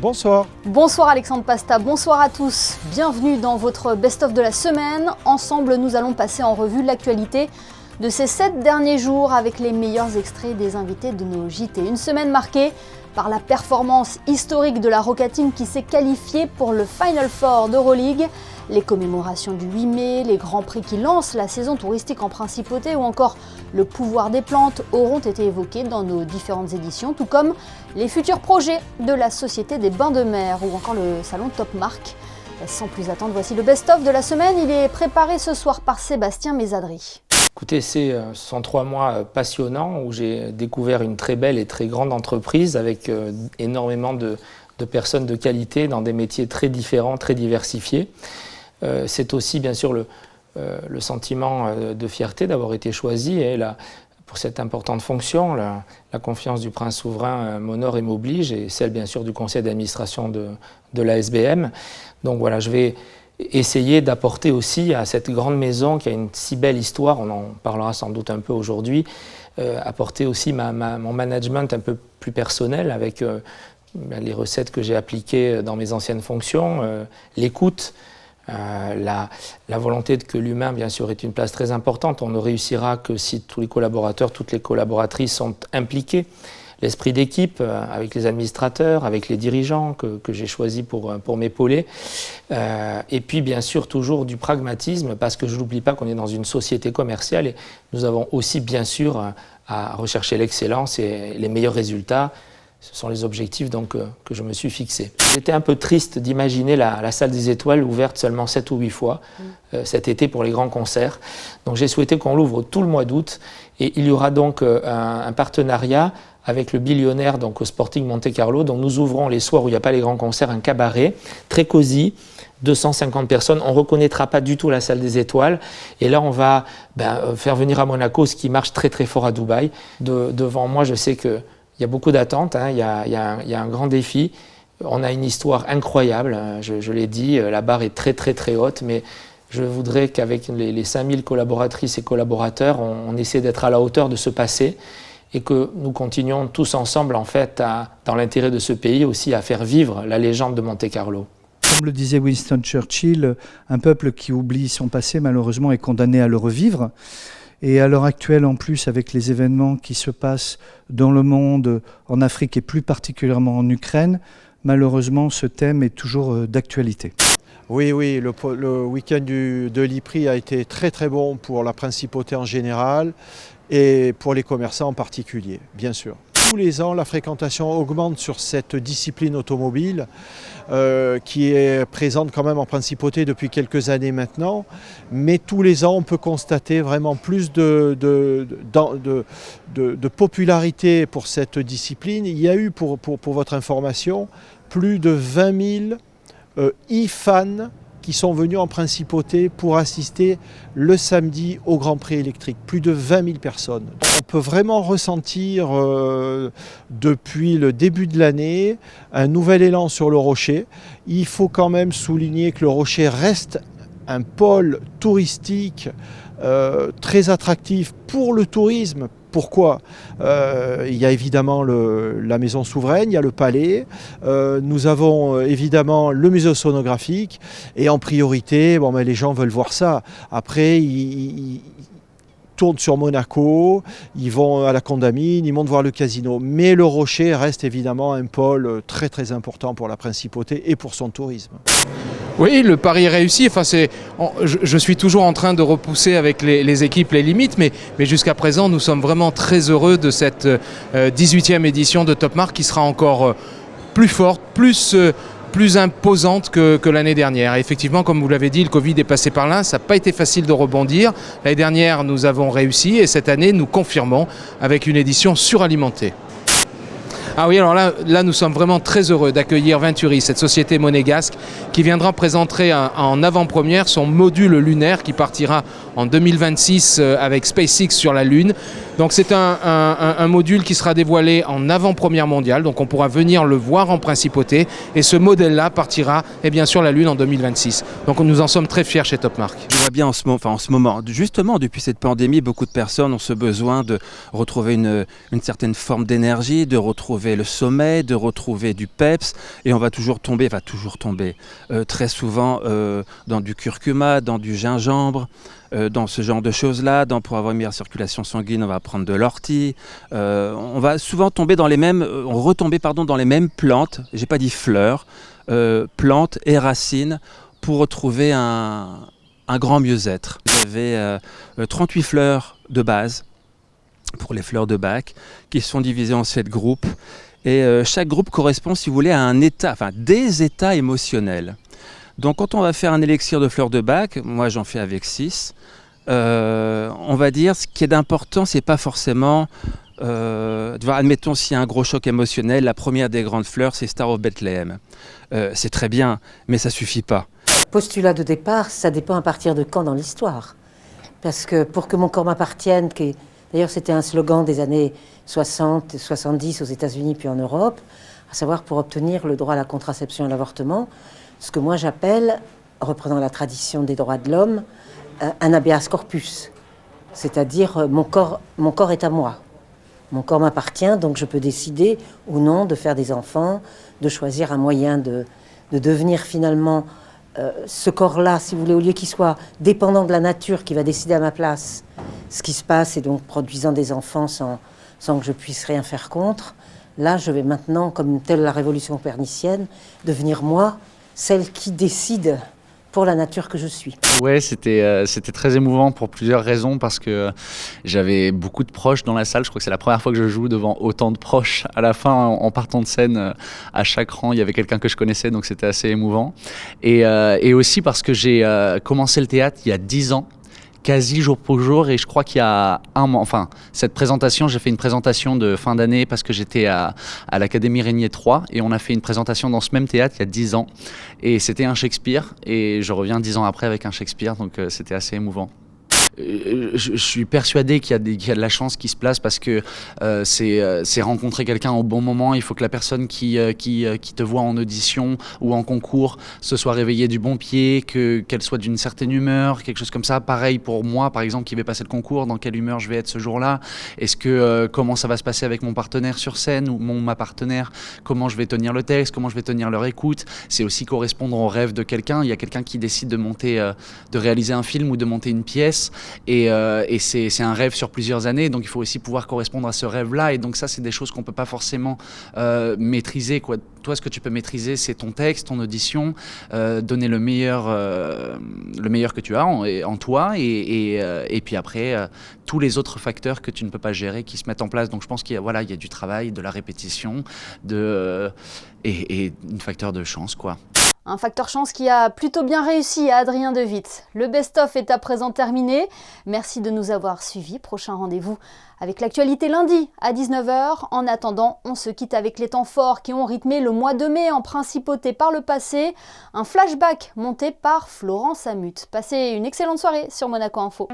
Bonsoir. Bonsoir Alexandre Pasta, bonsoir à tous. Bienvenue dans votre best-of de la semaine. Ensemble, nous allons passer en revue l'actualité de ces 7 derniers jours avec les meilleurs extraits des invités de nos JT. Une semaine marquée par la performance historique de la Rocca Team qui s'est qualifiée pour le Final Four d'Euroleague, les commémorations du 8 mai, les grands prix qui lancent la saison touristique en principauté ou encore le pouvoir des plantes auront été évoqués dans nos différentes éditions, tout comme les futurs projets de la Société des Bains de Mer ou encore le salon Top Marque. Sans plus attendre, voici le best-of de la semaine. Il est préparé ce soir par Sébastien Mésadri. Écoutez, ce sont 3 mois passionnants où j'ai découvert une très belle et très grande entreprise avec énormément de personnes de qualité dans des métiers très différents, très diversifiés. C'est aussi bien sûr le sentiment de fierté d'avoir été choisi et pour cette importante fonction. La confiance du prince souverain m'honore et m'oblige, et celle bien sûr du conseil d'administration de la SBM. Donc voilà, je vais essayer d'apporter aussi à cette grande maison qui a une si belle histoire, on en parlera sans doute un peu aujourd'hui, apporter aussi mon management un peu plus personnel avec les recettes que j'ai appliquées dans mes anciennes fonctions, l'écoute, la volonté que l'humain, bien sûr, est une place très importante. On ne réussira que si tous les collaborateurs, toutes les collaboratrices sont impliqués. L'esprit d'équipe avec les administrateurs, avec les dirigeants que j'ai choisis pour m'épauler. Et puis, bien sûr, toujours du pragmatisme, parce que je n'oublie pas qu'on est dans une société commerciale et nous avons aussi, bien sûr, à rechercher l'excellence et les meilleurs résultats. Ce sont les objectifs donc, que je me suis fixé. J'étais un peu triste d'imaginer la salle des étoiles ouverte seulement 7 ou 8 fois cet été pour les grands concerts. Donc j'ai souhaité qu'on l'ouvre tout le mois d'août et il y aura donc un partenariat avec le billionnaire donc, au Sporting Monte Carlo. Donc nous ouvrons les soirs où il n'y a pas les grands concerts un cabaret très cosy, 250 personnes. On ne reconnaîtra pas du tout la salle des étoiles. Et là, on va faire venir à Monaco ce qui marche très très fort à Dubaï. Devant moi, je sais que il y a beaucoup d'attentes, il y a un grand défi. On a une histoire incroyable, je l'ai dit, la barre est très très très haute, mais je voudrais qu'avec les 5000 collaboratrices et collaborateurs, on essaie d'être à la hauteur de ce passé et que nous continuions tous ensemble, en fait, dans l'intérêt de ce pays aussi, à faire vivre la légende de Monte Carlo. Comme le disait Winston Churchill, un peuple qui oublie son passé, malheureusement, est condamné à le revivre. Et à l'heure actuelle, en plus, avec les événements qui se passent dans le monde, en Afrique et plus particulièrement en Ukraine, malheureusement, ce thème est toujours d'actualité. Oui, le week-end de l'IPRI a été très très bon pour la principauté en général et pour les commerçants en particulier, bien sûr. Tous les ans, la fréquentation augmente sur cette discipline automobile qui est présente quand même en principauté depuis quelques années maintenant. Mais tous les ans, on peut constater vraiment plus de popularité pour cette discipline. Il y a eu, pour votre information, plus de 20 000 e-fans qui sont venus en principauté pour assister le samedi au Grand Prix électrique. Plus de 20 000 personnes. On peut vraiment ressentir depuis le début de l'année un nouvel élan sur le Rocher. Il faut quand même souligner que le Rocher reste un pôle touristique très attractif pour le tourisme. Pourquoi ? Il y a évidemment la maison souveraine, il y a le palais, nous avons évidemment le musée sonographique et en priorité, les gens veulent voir ça. Après, ils tournent sur Monaco, ils vont à la Condamine, ils montent voir le casino. Mais le Rocher reste évidemment un pôle très très important pour la principauté et pour son tourisme. Oui, le pari est réussi. Enfin, je suis toujours en train de repousser avec les équipes les limites, mais jusqu'à présent, nous sommes vraiment très heureux de cette 18e édition de Top Marque qui sera encore plus forte, plus imposante que l'année dernière. Et effectivement, comme vous l'avez dit, le Covid est passé par là, ça n'a pas été facile de rebondir. L'année dernière, nous avons réussi et cette année, nous confirmons avec une édition suralimentée. Ah oui, alors là, nous sommes vraiment très heureux d'accueillir Venturi, cette société monégasque qui viendra présenter en avant-première son module lunaire qui partira en 2026 avec SpaceX sur la Lune. Donc c'est un module qui sera dévoilé en avant-première mondiale, donc on pourra venir le voir en principauté et ce modèle-là partira bien sur la Lune en 2026. Donc nous en sommes très fiers chez Topmark. Je vois bien en ce moment, justement depuis cette pandémie, beaucoup de personnes ont ce besoin de retrouver une certaine forme d'énergie, de retrouver le sommeil, de retrouver du peps, et on va toujours tomber très souvent dans du curcuma, dans du gingembre, dans ce genre de choses-là. Pour avoir une meilleure circulation sanguine, on va prendre de l'ortie. On va souvent retomber dans les mêmes plantes, j'ai pas dit fleurs, plantes et racines pour retrouver un grand mieux-être. J'avais 38 fleurs de base pour les fleurs de Bach qui sont divisées en 7 groupes. Et chaque groupe correspond, si vous voulez, à des états émotionnels. Donc quand on va faire un élixir de fleurs de Bach, moi j'en fais avec 6, on va dire ce qui est d'important, c'est pas forcément, admettons s'il y a un gros choc émotionnel, la première des grandes fleurs c'est Star of Bethlehem. C'est très bien, mais ça suffit pas. Postulat de départ, ça dépend à partir de quand dans l'histoire. Parce que pour que mon corps m'appartienne, d'ailleurs c'était un slogan des années 60, 70 aux États-Unis puis en Europe, à savoir pour obtenir le droit à la contraception et à l'avortement, ce que moi j'appelle, reprenant la tradition des droits de l'homme, un habeas corpus. C'est-à-dire mon corps est à moi. Mon corps m'appartient, donc je peux décider ou non de faire des enfants, de choisir un moyen de devenir finalement ce corps-là, si vous voulez, au lieu qu'il soit dépendant de la nature qui va décider à ma place ce qui se passe et donc produisant des enfants sans que je puisse rien faire contre. Là, je vais maintenant, comme telle la révolution copernicienne, devenir moi, celle qui décide pour la nature que je suis. Ouais, c'était très émouvant pour plusieurs raisons, parce que j'avais beaucoup de proches dans la salle. Je crois que c'est la première fois que je joue devant autant de proches. À la fin, en partant de scène, à chaque rang, il y avait quelqu'un que je connaissais, donc c'était assez émouvant. Et aussi parce que j'ai commencé le théâtre il y a 10 ans. Quasi jour pour jour, et je crois qu'il y a un mois, cette présentation, j'ai fait une présentation de fin d'année parce que j'étais à l'Académie Régnier 3 et on a fait une présentation dans ce même théâtre il y a 10 ans et c'était un Shakespeare et je reviens 10 ans après avec un Shakespeare, donc c'était assez émouvant. Je suis persuadé qu'il y a de la chance qui se place parce que c'est rencontrer quelqu'un au bon moment. Il faut que la personne qui te voit en audition ou en concours se soit réveillée du bon pied, qu'elle soit d'une certaine humeur, quelque chose comme ça. Pareil pour moi, par exemple, qui vais passer le concours, dans quelle humeur je vais être ce jour-là. Est-ce que comment ça va se passer avec mon partenaire sur scène ou ma partenaire, comment je vais tenir le texte, comment je vais tenir leur écoute. C'est aussi correspondre au rêve de quelqu'un. Il y a quelqu'un qui décide de réaliser un film ou de monter une pièce. Et c'est un rêve sur plusieurs années, donc il faut aussi pouvoir correspondre à ce rêve-là. Et donc ça, c'est des choses qu'on ne peut pas forcément maîtriser, quoi. Toi, ce que tu peux maîtriser, c'est ton texte, ton audition, donner le meilleur que tu as en toi, et puis après, tous les autres facteurs que tu ne peux pas gérer qui se mettent en place. Donc je pense qu'il y a du travail, de la répétition, et un facteur de chance, quoi. Un facteur chance qui a plutôt bien réussi à Adrien De Witt. Le best-of est à présent terminé. Merci de nous avoir suivis. Prochain rendez-vous avec l'actualité lundi à 19h. En attendant, on se quitte avec les temps forts qui ont rythmé le mois de mai en principauté par le passé. Un flashback monté par Florence Amut. Passez une excellente soirée sur Monaco Info.